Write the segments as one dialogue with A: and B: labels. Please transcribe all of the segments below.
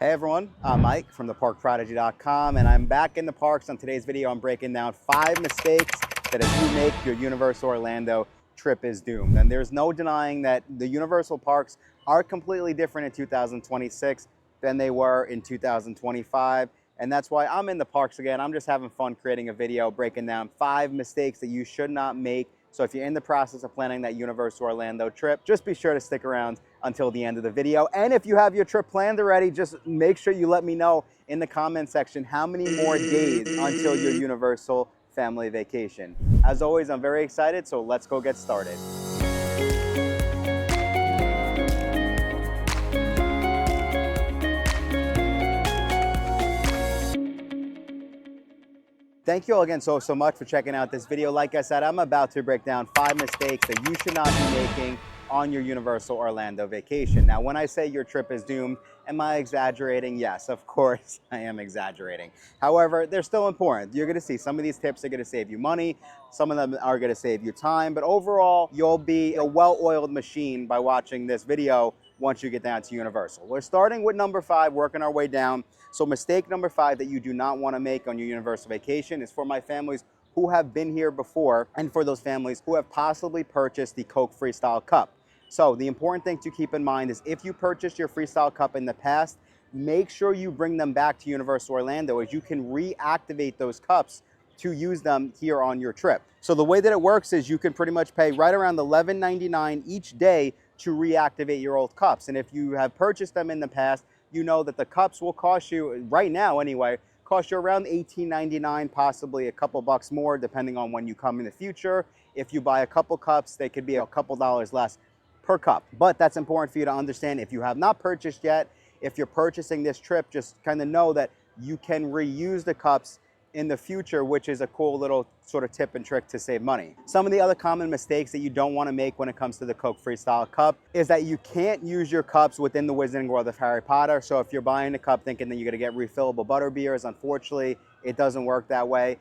A: Hey everyone, I'm Mike from theparkprodigy.com, and I'm back in the parks. On today's video, I'm breaking down 5 mistakes that if you make, your Universal Orlando trip is doomed. And there's no denying that the Universal parks are completely different in 2026 than they were in 2025. And that's why I'm in the parks again. I'm just having fun creating a video breaking down 5 mistakes that you should not make. So if you're in the process of planning that Universal Orlando trip, just be sure to stick around until the end of the video. And if you have your trip planned already, just make sure you let me know in the comment section how many more days until your Universal family vacation. As always, I'm very excited, so let's go get started. Thank you all again so much for checking out this video. Like I said, I'm about to break down 5 mistakes that you should not be making on your Universal Orlando vacation. Now, when I say your trip is doomed, am I exaggerating? Yes, of course, I am exaggerating. However, they're still important. You're gonna see some of these tips are gonna save you money, some of them are gonna save you time, but overall, you'll be a well-oiled machine by watching this video once you get down to Universal. We're starting with number 5, working our way down. So mistake number 5 that you do not want to make on your Universal vacation is for my families who have been here before, and for those families who have possibly purchased the Coke Freestyle Cup. So the important thing to keep in mind is if you purchased your Freestyle Cup in the past, make sure you bring them back to Universal Orlando, as you can reactivate those cups to use them here on your trip. So the way that it works is you can pretty much pay right around $11.99 each day to reactivate your old cups. And if you have purchased them in the past, you know that the cups will cost you, right now anyway, cost you around $18.99, possibly a couple bucks more depending on when you come in the future. If you buy a couple cups, they could be a couple dollars less per cup. But that's important for you to understand. If you have not purchased yet, if you're purchasing this trip, just kind of know that you can reuse the cups in the future, which is a cool little sort of tip and trick to save money. Some of the other common mistakes that you don't want to make when it comes to the Coke Freestyle Cup is that you can't use your cups within the Wizarding World of Harry Potter. So if you're buying a cup thinking that you're going to get refillable butter beers, unfortunately, it doesn't work that way.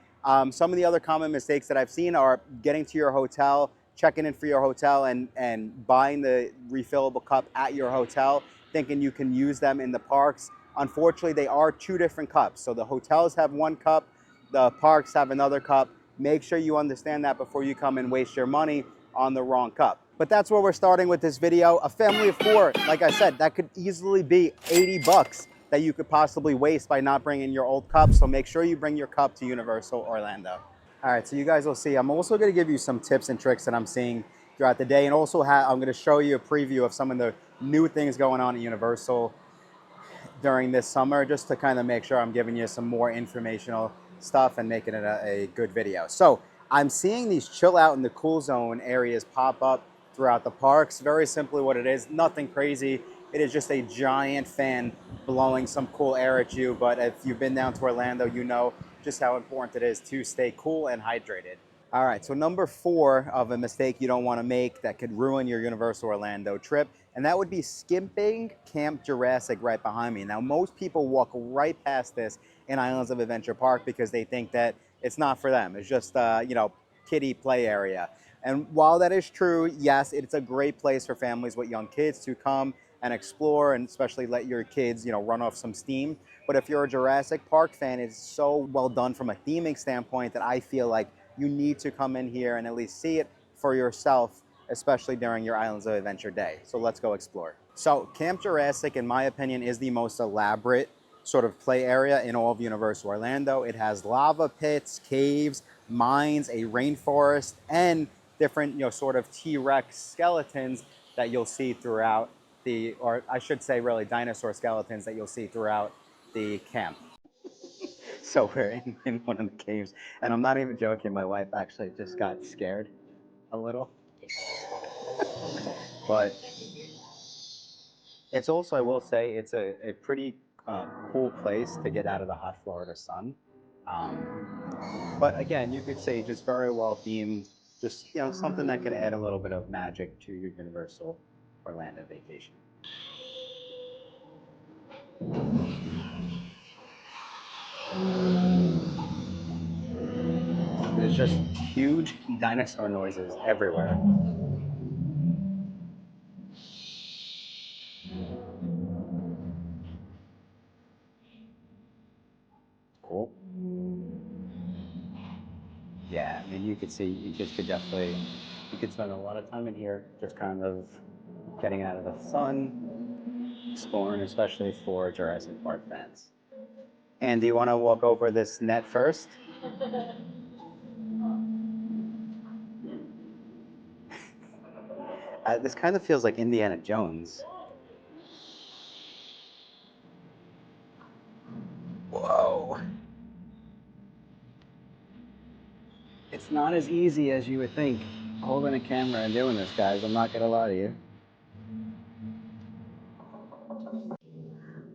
A: Some of the other common mistakes that I've seen are getting to your hotel, checking in for your hotel, and buying the refillable cup at your hotel, thinking you can use them in the parks. Unfortunately, they are 2 different cups. So the hotels have one cup, the parks have another cup. Make sure you understand that before you come and waste your money on the wrong cup. But that's where we're starting with this video. A family of 4, like I said, that could easily be 80 bucks that you could possibly waste by not bringing your old cup. So make sure you bring your cup to Universal Orlando. All right, so you guys will see, I'm also gonna give you some tips and tricks that I'm seeing throughout the day, and also I'm gonna show you a preview of some of the new things going on at Universal during this summer, just to kind of make sure I'm giving you some more informational stuff and making it a good video. So I'm seeing these chill out in the cool zone areas pop up throughout the parks. Very simply what it is, nothing crazy. It is just a giant fan blowing some cool air at you. But if you've been down to Orlando, you know just how important it is to stay cool and hydrated. All right, so number 4 of a mistake you don't want to make that could ruin your Universal Orlando trip, and that would be skipping Camp Jurassic right behind me. Now, most people walk right past this in Islands of Adventure Park because they think that it's not for them. It's just, kiddie play area. And while that is true, yes, it's a great place for families with young kids to come and explore, and especially let your kids, run off some steam. But if you're a Jurassic Park fan, it's so well done from a theming standpoint that I feel like you need to come in here and at least see it for yourself, especially during your Islands of Adventure day. So let's go explore. So Camp Jurassic, in my opinion, is the most elaborate sort of play area in all of Universal Orlando. It has lava pits, caves, mines, a rainforest, and different, sort of T-Rex skeletons that you'll see throughout or I should say really dinosaur skeletons that you'll see throughout the camp. So we're in one of the caves, and I'm not even joking, my wife actually just got scared a little. But it's also, I will say, it's a pretty cool place to get out of the hot Florida sun. But again, you could say just very well themed, just something that could add a little bit of magic to your Universal Orlando vacation. There's just huge dinosaur noises everywhere. Cool. Yeah, I mean, you could see, you just could definitely, you could spend a lot of time in here just kind of getting out of the sun, exploring, especially for Jurassic Park fans. And do you want to walk over this net first? This kind of feels like Indiana Jones. Whoa. It's not as easy as you would think holding a camera and doing this, guys. I'm not going to lie to you.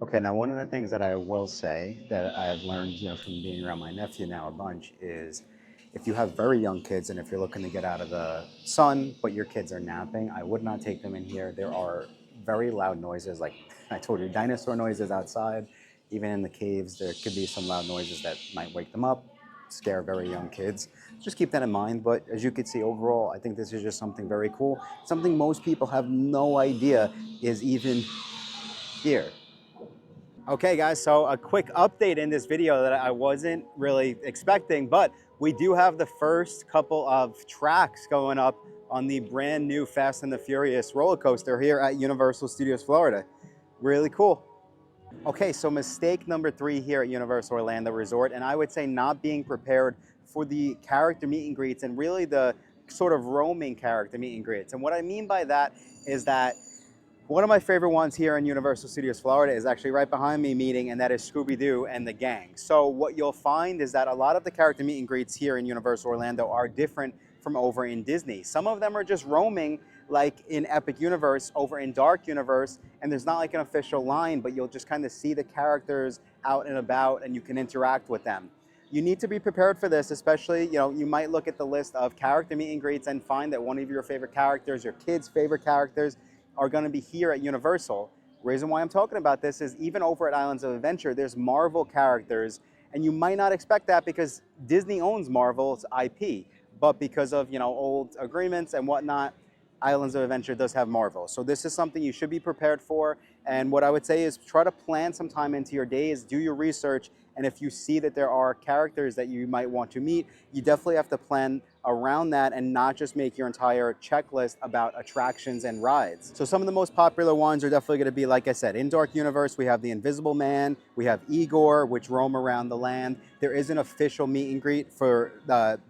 A: Okay, now one of the things that I will say that I've learned, from being around my nephew now a bunch is if you have very young kids and if you're looking to get out of the sun, but your kids are napping, I would not take them in here. There are very loud noises, like I told you, dinosaur noises outside. Even in the caves, there could be some loud noises that might wake them up, scare very young kids. Just keep that in mind. But as you can see, overall, I think this is just something very cool. Something most people have no idea is even here. Okay guys, so a quick update in this video that I wasn't really expecting, but we do have the first couple of tracks going up on the brand new Fast and the Furious roller coaster here at Universal Studios Florida. Really cool. Okay, so mistake number 3 here at Universal Orlando Resort, and I would say not being prepared for the character meet and greets and really the sort of roaming character meet and greets. And what I mean by that is that one of my favorite ones here in Universal Studios Florida is actually right behind me meeting, and that is Scooby-Doo and the gang. So what you'll find is that a lot of the character meet and greets here in Universal Orlando are different from over in Disney. Some of them are just roaming like in Epic Universe over in Dark Universe, and there's not like an official line, but you'll just kind of see the characters out and about and you can interact with them. You need to be prepared for this, especially, you might look at the list of character meet and greets and find that one of your favorite characters, your kids' favorite characters, are going to be here at Universal. Reason why I'm talking about this is even over at Islands of Adventure, there's Marvel characters, and you might not expect that because Disney owns Marvel's IP, but because of old agreements and whatnot, Islands of Adventure does have Marvel. So this is something you should be prepared for. And what I would say is try to plan some time into your days, do your research, and if you see that there are characters that you might want to meet, you definitely have to plan around that and not just make your entire checklist about attractions and rides. So some of the most popular ones are definitely going to be, like I said, in Dark Universe, we have the Invisible Man, we have Igor, which roam around the land. There is an official meet and greet for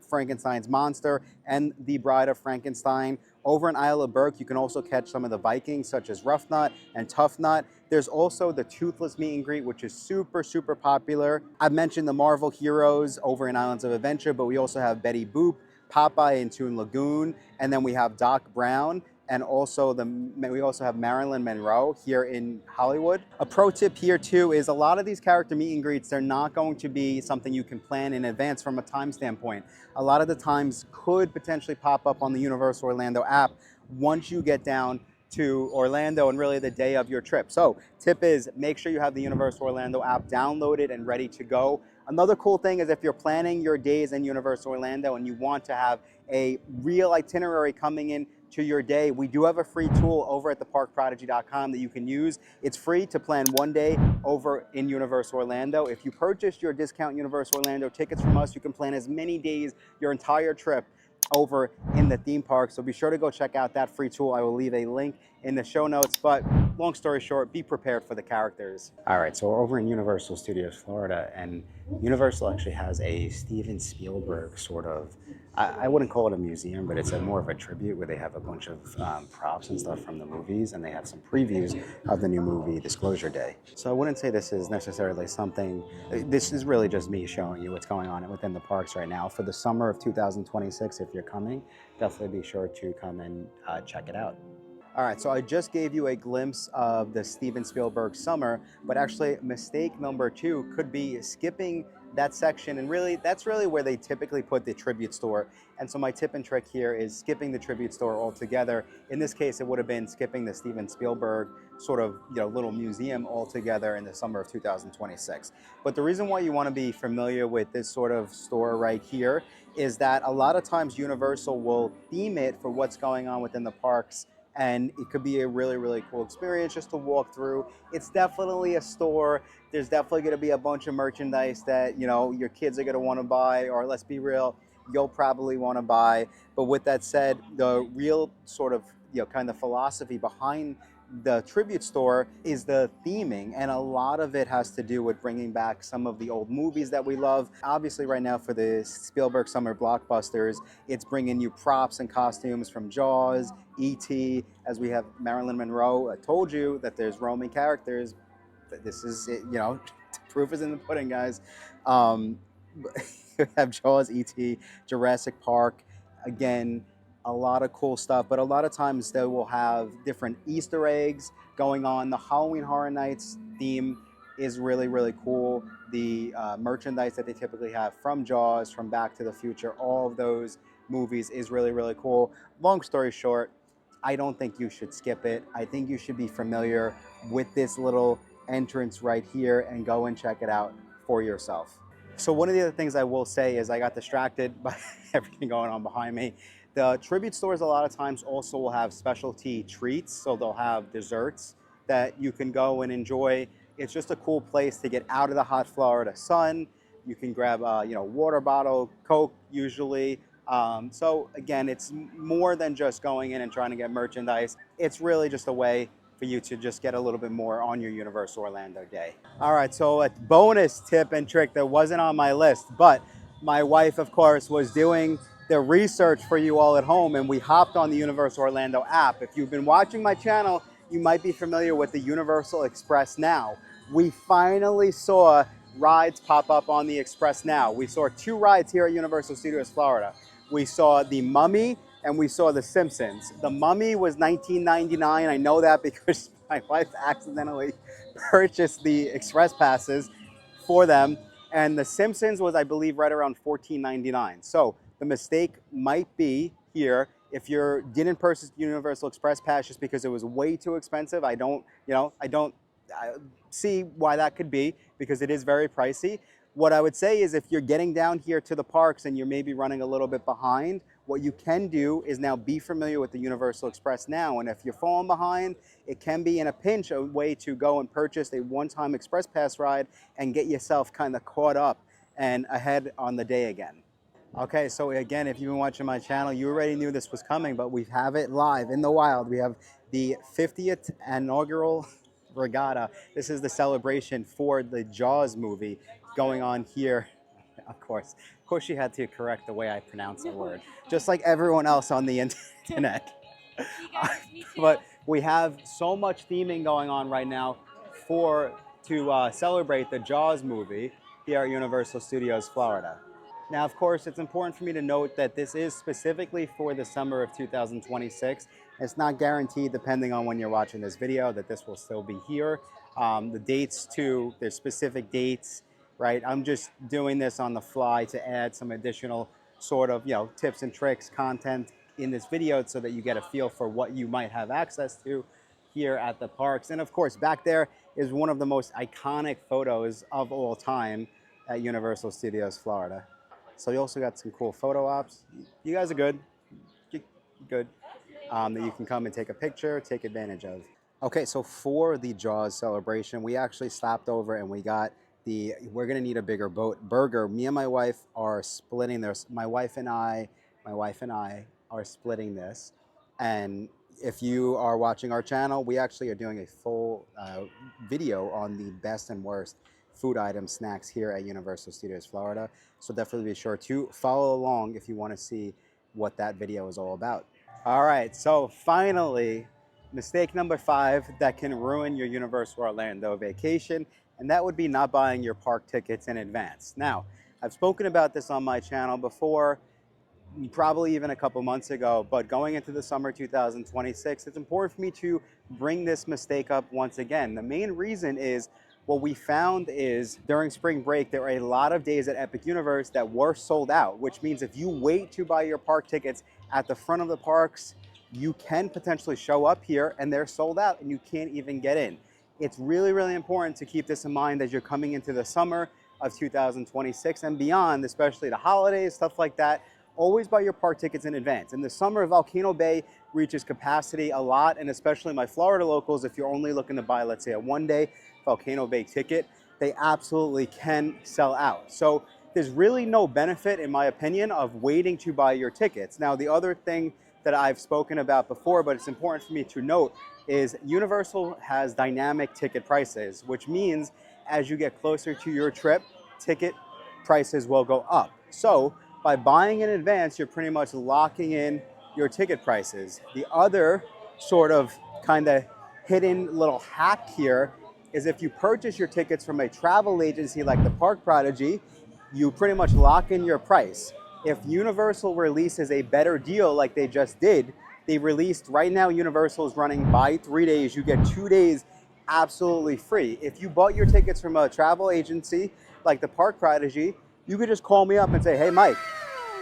A: Frankenstein's monster and the Bride of Frankenstein. Over in Isle of Berk, you can also catch some of the Vikings, such as Rough Nut and Tough Nut. There's also the Toothless meet and greet, which is super, super popular. I've mentioned the Marvel heroes over in Islands of Adventure, but we also have Betty Boop, Popeye in Toon Lagoon, and then we have Doc Brown, and also we also have Marilyn Monroe here in Hollywood. A pro tip here too is a lot of these character meet and greets, they're not going to be something you can plan in advance from a time standpoint. A lot of the times could potentially pop up on the Universal Orlando app once you get down to Orlando and really the day of your trip. So tip is make sure you have the Universal Orlando app downloaded and ready to go. Another cool thing is if you're planning your days in Universal Orlando and you want to have a real itinerary coming in to your day, we do have a free tool over at theparkprodigy.com that you can use. It's free to plan one day over in Universal Orlando. If you purchase your discount Universal Orlando tickets from us, you can plan as many days, your entire trip, over in the theme park. So be sure to go check out that free tool. I will leave a link in the show notes, but long story short, be prepared for the characters. All right, so we're over in Universal Studios Florida, and Universal actually has a Steven Spielberg sort of, I wouldn't call it a museum, but it's more of a tribute where they have a bunch of props and stuff from the movies, and they have some previews of the new movie Disclosure Day. So I wouldn't say this is necessarily something, this is really just me showing you what's going on within the parks right now. For the summer of 2026, if you're coming, definitely be sure to come and check it out. All right, so I just gave you a glimpse of the Steven Spielberg summer, but actually mistake number 2 could be skipping that section, and really that's really where they typically put the tribute store. And so my tip and trick here is skipping the tribute store altogether. In this case, it would have been skipping the Steven Spielberg sort of little museum altogether in the summer of 2026. But the reason why you want to be familiar with this sort of store right here is that a lot of times Universal will theme it for what's going on within the parks and it could be a really, really cool experience just to walk through. It's definitely a store. There's definitely going to be a bunch of merchandise that, you know, your kids are going to want to buy, or let's be real, you'll probably want to buy. But with that said, the real sort of, you know, kind of philosophy behind the tribute store is the theming, and a lot of it has to do with bringing back some of the old movies that we love. Obviously right now for the Spielberg summer blockbusters, it's bringing you props and costumes from Jaws, E.T., as we have Marilyn Monroe. I told you that there's Roman characters. This is it, you know, proof is in the pudding, guys. um, we have Jaws, E.T., Jurassic Park, again, a lot of cool stuff, but a lot of times they will have different Easter eggs going on. The Halloween Horror Nights theme is really, really cool. The merchandise that they typically have from Jaws, from Back to the Future, all of those movies is really, really cool. Long story short, I don't think you should skip it. I think you should be familiar with this little entrance right here and go and check it out for yourself. So one of the other things I will say is I got distracted by everything going on behind me. The tribute stores a lot of times also will have specialty treats, so they'll have desserts that you can go and enjoy. It's just a cool place to get out of the hot Florida sun. You can grab a, you know, water bottle, Coke usually. So again, it's more than just going in and trying to get merchandise. It's really just a way for you to just get a little bit more on your Universal Orlando day. All right, so a bonus tip and trick that wasn't on my list, but my wife, of course, was doing the research for you all at home, and we hopped on the Universal Orlando app. If you've been watching my channel, you might be familiar with the Universal Express Now. We finally saw rides pop up on the Express Now. We saw 2 rides here at Universal Studios Florida. We saw the Mummy and we saw the Simpsons. The Mummy was $19.99. I know that because my wife accidentally purchased the Express passes for them. And the Simpsons was, I believe, right around $14.99. So the mistake might be here. If you didn't purchase Universal Express Pass just because it was way too expensive, I don't see why that could be, because it is very pricey. What I would say is if you're getting down here to the parks and you're maybe running a little bit behind, what you can do is now be familiar with the Universal Express Now. And if you're falling behind, it can be in a pinch a way to go and purchase a one-time Express Pass ride and get yourself kind of caught up and ahead on the day again. Okay, so again, if you've been watching my channel, you already knew this was coming, but we have it live in the wild. We have the 50th inaugural regatta. This is the celebration for the Jaws movie going on here. Of course she had to correct the way I pronounce the word, just like everyone else on the internet. But we have so much theming going on right now to celebrate the Jaws movie here at Universal Studios Florida. Now, of course, it's important for me to note that this is specifically for the summer of 2026. It's not guaranteed, depending on when you're watching this video, that this will still be here. The dates too, there's specific dates, right? I'm just doing this on the fly to add some additional sort of, you know, tips and tricks, content in this video so that you get a feel for what you might have access to here at the parks. And of course, back there is one of the most iconic photos of all time at Universal Studios Florida. So you also got some cool photo ops. You guys are good. You're good. That you can come and take a picture, take advantage of. Okay, so for the Jaws celebration, we actually stopped over and we got we're gonna need a bigger burger. Me and my wife are splitting this. My wife and I are splitting this. And if you are watching our channel, we actually are doing a full video on the best and worst food items, snacks here at Universal Studios Florida. So definitely be sure to follow along if you want to see what that video is all about. All right, so finally, mistake number 5 that can ruin your Universal Orlando vacation, and that would be not buying your park tickets in advance. Now, I've spoken about this on my channel before, probably even a couple months ago, but going into the summer 2026, it's important for me to bring this mistake up once again. The main reason is what we found is during spring break, there were a lot of days at Epic Universe that were sold out, which means if you wait to buy your park tickets at the front of the parks, you can potentially show up here and they're sold out and you can't even get in. It's really, really important to keep this in mind as you're coming into the summer of 2026 and beyond, especially the holidays, stuff like that. always buy your park tickets in advance. In the summer, Volcano Bay reaches capacity a lot, and especially my Florida locals, if you're only looking to buy, let's say, a one-day Volcano Bay ticket, they absolutely can sell out. So there's really no benefit, in my opinion, of waiting to buy your tickets. Now, the other thing that I've spoken about before, but it's important for me to note, is Universal has dynamic ticket prices, which means as you get closer to your trip, ticket prices will go up. So by buying in advance, you're pretty much locking in your ticket prices. The other sort of kind of hidden little hack here is if you purchase your tickets from a travel agency like the Park Prodigy, you pretty much lock in your price. If Universal releases a better deal like they just did, they released, right now Universal is running buy 3 days, you get 2 days absolutely free. If you bought your tickets from a travel agency like the Park Prodigy, you could just call me up and say, hey Mike,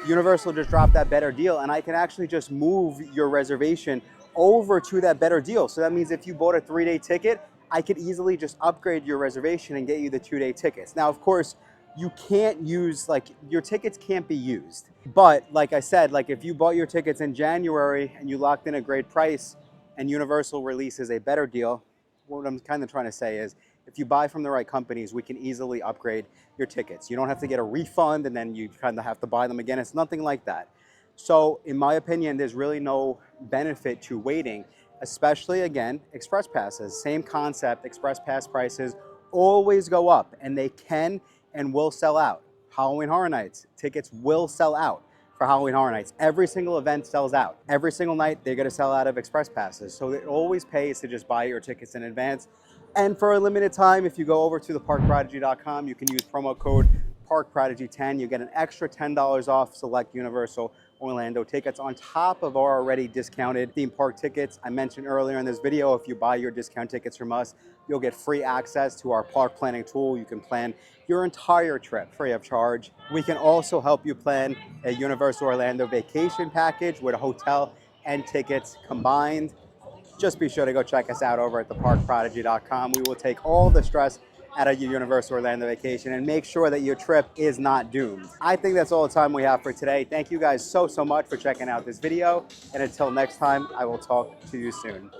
A: Universal just dropped that better deal, and I can actually just move your reservation over to that better deal. So that means if you bought a 3-day ticket, I could easily just upgrade your reservation and get you the 2-day tickets. Now, of course, you can't use, like, your tickets can't be used. But like I said, like if you bought your tickets in January and you locked in a great price and Universal releases a better deal, what I'm kind of trying to say is if you buy from the right companies, we can easily upgrade your tickets. You don't have to get a refund and then you kind of have to buy them again. It's nothing like that. So in my opinion, there's really no benefit to waiting, especially, again, Express Passes. Same concept, Express Pass prices always go up, and they can and will sell out. Halloween Horror Nights, tickets will sell out for Halloween Horror Nights. Every single event sells out. Every single night, they're gonna sell out of Express Passes. So it always pays to just buy your tickets in advance. And for a limited time, if you go over to theparkprodigy.com, you can use promo code ParkProdigy10. You get an extra $10 off select Universal Orlando tickets on top of our already discounted theme park tickets. I mentioned earlier in this video, if you buy your discount tickets from us, you'll get free access to our park planning tool. You can plan your entire trip free of charge. We can also help you plan a Universal Orlando vacation package with a hotel and tickets combined. Just be sure to go check us out over at theparkprodigy.com. We will take all the stress out of your Universal Orlando vacation and make sure that your trip is not doomed. I think that's all the time we have for today. Thank you guys so much for checking out this video. And until next time, I will talk to you soon.